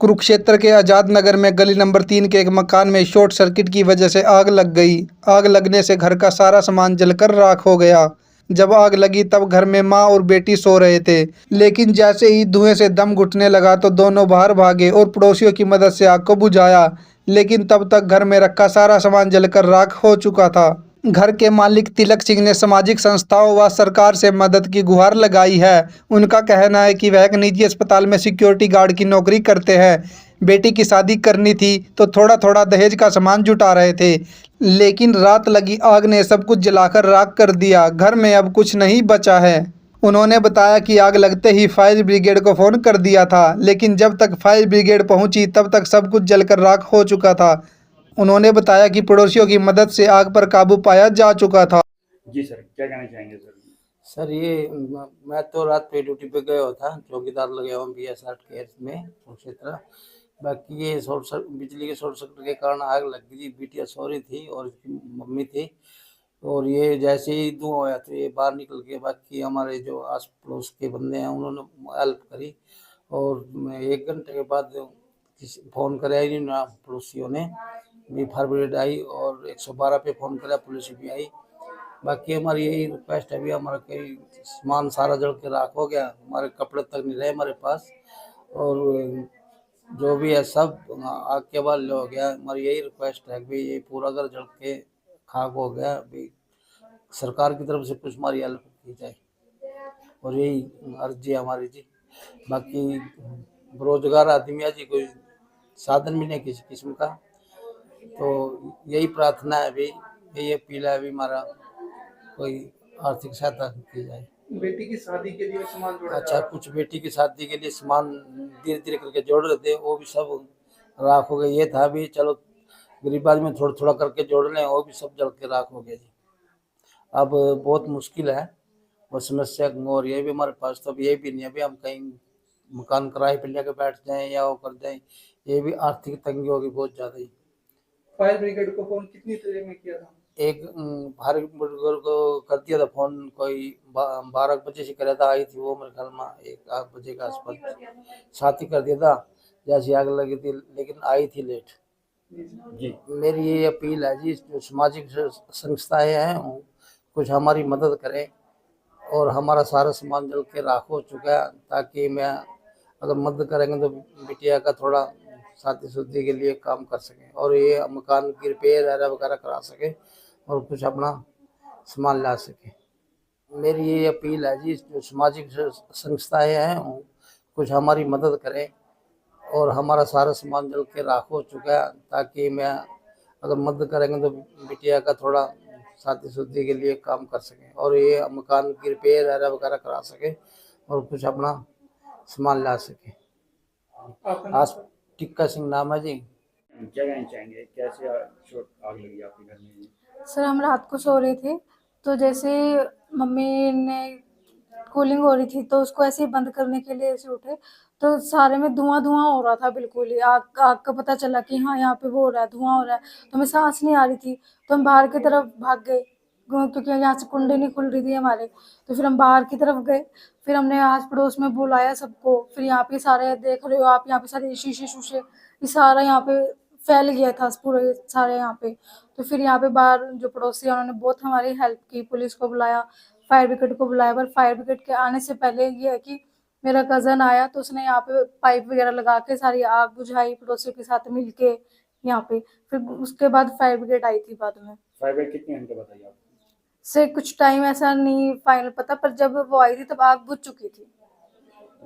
कुरुक्षेत्र के आजाद नगर में गली नंबर 3 के एक मकान में शॉर्ट सर्किट की वजह से आग लग गई। आग लगने से घर का सारा सामान जलकर राख हो गया। जब आग लगी तब घर में मां और बेटी सो रहे थे, लेकिन जैसे ही धुएं से दम घुटने लगा तो दोनों बाहर भागे और पड़ोसियों की मदद से आग को बुझाया, लेकिन तब तक घर में रखा सारा सामान जलकर राख हो चुका था। घर के मालिक तिलक सिंह ने सामाजिक संस्थाओं व सरकार से मदद की गुहार लगाई है। उनका कहना है कि वह एक निजी अस्पताल में सिक्योरिटी गार्ड की नौकरी करते हैं। बेटी की शादी करनी थी तो थोड़ा थोड़ा दहेज का सामान जुटा रहे थे, लेकिन रात लगी आग ने सब कुछ जलाकर राख कर दिया। घर में अब कुछ नहीं बचा है। उन्होंने बताया कि आग लगते ही फायर ब्रिगेड को फ़ोन कर दिया था, लेकिन जब तक फायर ब्रिगेड पहुंची तब तक सब कुछ जलकर राख हो चुका था। उन्होंने बताया कि पड़ोसियों की मदद से आग पर काबू पाया जा चुका था। जी सर, क्या कहना चाहेंगे सर? सर ये मैं तो रात पे ड्यूटी पे गया हुआ था, चौकीदार लगे हुआ BS 8 केस में कुरुक्षेत्र। बाकी ये बिजली के शॉर्ट सर्किट के कारण आग लग गई थी। बिटिया सो रही थी और इसकी मम्मी थी, और ये जैसे ही धुआं होया तो ये बाहर निकल के बाकी हमारे जो आस पड़ोस के बंदे हैं उन्होंने हेल्प करी। और 1 घंटे के बाद फ़ोन कराया इन्होंने पड़ोसियों ने भी, फायर ब्रिगेड आई और 112 पे फ़ोन कराया, पुलिस भी आई। बाकी हमारी यही रिक्वेस्ट है, भी हमारा कई सामान सारा जल के राख हो गया, हमारे कपड़े तक नहीं रहे हमारे पास, और जो भी है सब आग के हवाले हो गया। हमारी यही रिक्वेस्ट है कि ये पूरा घर जल के खाक हो गया, भी सरकार की तरफ से कुछ हमारी हेल्प की जाए, और यही अर्जी है हमारी जी। बाकी बेरोजगार आदमी है जी, कोई साधन भी नहीं किसी किस्म का, तो यही प्रार्थना है भी, यही अपील है भी, हमारा कोई आर्थिक सहायता की जाए। बेटी की शादी के लिए सामान जोड़ा अच्छा, कुछ बेटी की शादी के लिए सामान धीरे धीरे करके जोड़ रहे थे, वो भी सब राख हो गए। ये था भी चलो गरीब आदमी थोड़ा थोड़ा करके जोड़ लें, वो भी सब जल के राख हो गया जी। अब बहुत मुश्किल है और समस्या और ये भी हमारे पास तो अब ये भी नहीं है भी हम कहीं मकान किराए पे लेके बैठ जाएं या वो कर जाएं, ये भी आर्थिक तंगी होगी बहुत ज़्यादा ही। फायर ब्रिगेड को फोन कितनी देर में किया था? एक फायर ब्रिगेड को कर दिया था फोन, कोई 12 बजे से कराया था, आई थी वो मेरे ख्याल में 1 बजे के आसपास, साथ ही कर दिया था जैसे आग लगी थी, लेकिन आई थी लेट जी मेरी ये अपील है जी, जो सामाजिक संस्थाएं हैं कुछ हमारी मदद करें, और हमारा सारा सामान जल के राख हो चुका है, ताकि मैं अगर मदद करेंगे तो बिटिया का थोड़ा शादी शुद्धि के लिए काम कर सकें, और ये मकान की रिपेयर वगैरह करा सके और कुछ अपना सामान ला सके। मेरी ये अपील है जी, जो सामाजिक संस्थाएं हैं कुछ हमारी मदद करें, और हमारा सारा सामान जल के राख हो चुका है, ताकि मैं अगर मदद करेंगे तो बिटिया का थोड़ा शादी शुद्धि के लिए काम कर सकें, और ये मकान की रिपेयर वगैरह करा सके और कुछ अपना सामान ला सके। आज टिक्का सिंह नाम है जी। क्या कहना चाहेंगे, कैसे आग लगी आपके घर में? सर हम रात को सो रहे थे, तो जैसे मम्मी ने कूलिंग हो रही थी तो उसको ऐसे ही बंद करने के लिए ऐसे उठे, तो सारे में धुआं धुआं हो रहा था, बिल्कुल ही आग आग का पता चला कि हाँ यहाँ पे वो हो रहा है, धुआं हो रहा है। तो हमें सांस नहीं आ रही थी, तो हम बाहर की तरफ भाग गए, क्योंकि यहाँ से कुंडी नहीं खुल रही थी हमारे। तो फिर हम बाहर की तरफ गए, फिर हमने आस पड़ोस में बुलाया सबको। फिर यहाँ पे सारे देख रहे हो आप, यहाँ पे सारे शीशे शूशे ये सारा यहाँ पे फैल गया था पूरे सारे यहाँ पे। तो फिर यहाँ पे बाहर जो पड़ोसी हैं उन्होंने बहुत हमारी हेल्प की, पुलिस को बुलाया, फायर ब्रिगेड को बुलाया। पर फायर ब्रिगेड के आने से पहले ये है कि मेरा कज़न आया, तो उसने यहाँ पे पाइप वगैरह लगा के सारी आग बुझाई पड़ोसियों के साथ मिलके यहाँ पे। फिर उसके बाद फायर ब्रिगेड आई थी बाद में। फायर ब्रिगेड कितने घंटे बताइए आप? से कुछ टाइम ऐसा नहीं फाइनल पता, पर जब वो आई थी तब आग बुझ चुकी थी।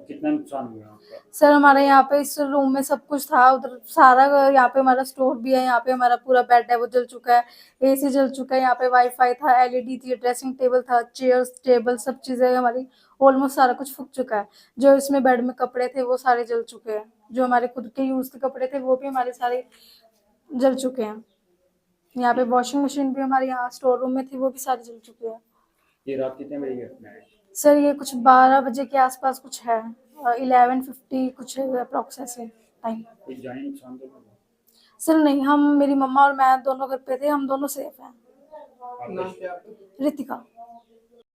कितना नुकसान हुआ आपका? सर हमारे यहाँ पे इस रूम में सब कुछ था, उधर सारा यहाँ पे हमारा स्टोर भी है, यहाँ पे हमारा पूरा बेड है वो जल चुका है, AC जल चुका है, यहाँ पे वाईफाई था, LED थी, ड्रेसिंग टेबल था, चेयर्स टेबल सब चीज़ें हमारी ऑलमोस्ट सारा कुछ फूक चुका है। जो इसमें बेड में कपड़े थे वो सारे जल चुके हैं, जो हमारे खुद के यूज़ के कपड़े थे वो भी हमारे सारे जल चुके हैं। यहाँ पे वॉशिंग मशीन भी हमारे यहाँ स्टोर रूम में थी, वो भी सारे जल चुके हैं। ये रात कितने बजे की घटना है? सर ये कुछ 12 बजे के आसपास कुछ है, 11:50 कुछ अप्रॉक्स ऐसे टाइम। कोई जानी नुकसान तो नहीं हुआ? सर नहीं, हम मेरी मम्मा और मैं दोनों घर पे थे, हम दोनों सेफ हैं। आपका रितिका।